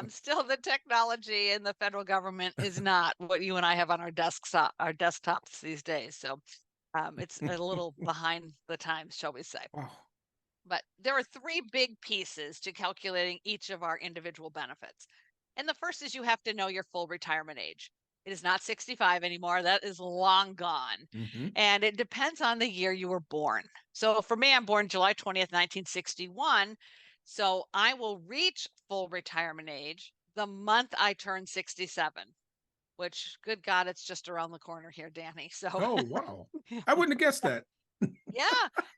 Still, the technology in the federal government is not what you and I have on our desktops these days. So it's a little behind the times, shall we say. Wow. But there are three big pieces to calculating each of our individual benefits. And the first is you have to know your full retirement age. It is not 65 anymore. That is long gone. Hmm. And it depends on the year you were born. So for me, I'm born July 20th, 1961. So I will reach full retirement age the month I turn 67, which, good God, it's just around the corner here, Danny. So Oh, wow. I wouldn't have guessed that. yeah,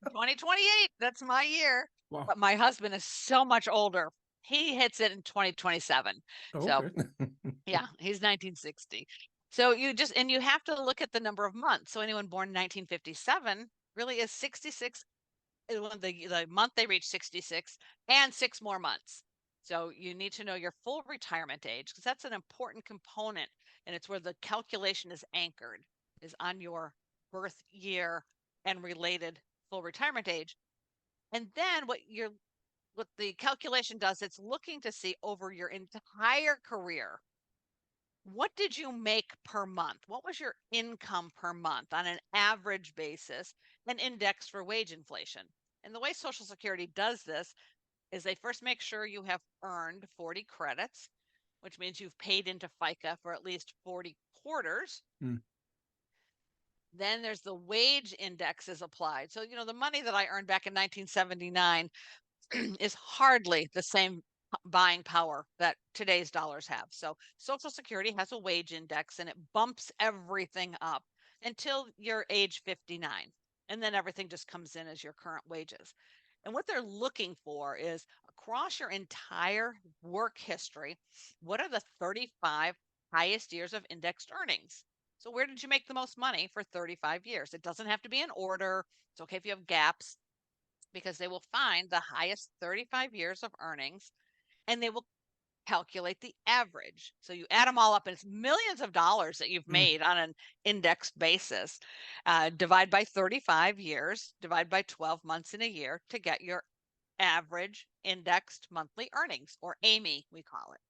2028, that's my year. Wow. But my husband is so much older. He hits it in 2027. Oh, So okay. yeah, he's 1960. So you have to look at the number of months. So anyone born in 1957 really is 66 when the month they reach 66 and 6 more months. So you need to know your full retirement age because that's an important component, and it's where the calculation is anchored, is on your birth year and related full retirement age. And then what the calculation does, it's looking to see over your entire career, what did you make per month? What was your income per month on an average basis and indexed for wage inflation? And the way Social Security does this is they first make sure you have earned 40 credits, which means you've paid into FICA for at least 40 quarters. Hmm. Then there's the wage index is applied. So, the money that I earned back in 1979 is hardly the same buying power that today's dollars have. So Social Security has a wage index and it bumps everything up until you're age 59. And then everything just comes in as your current wages. And what they're looking for is across your entire work history, what are the 35 highest years of indexed earnings? So where did you make the most money for 35 years? It doesn't have to be in order. It's okay if you have gaps because they will find the highest 35 years of earnings and they will calculate the average. So you add them all up, and it's millions of dollars that you've Hmm. made on an indexed basis. Divide by 35 years, divide by 12 months in a year to get your average indexed monthly earnings, or AMI, we call it.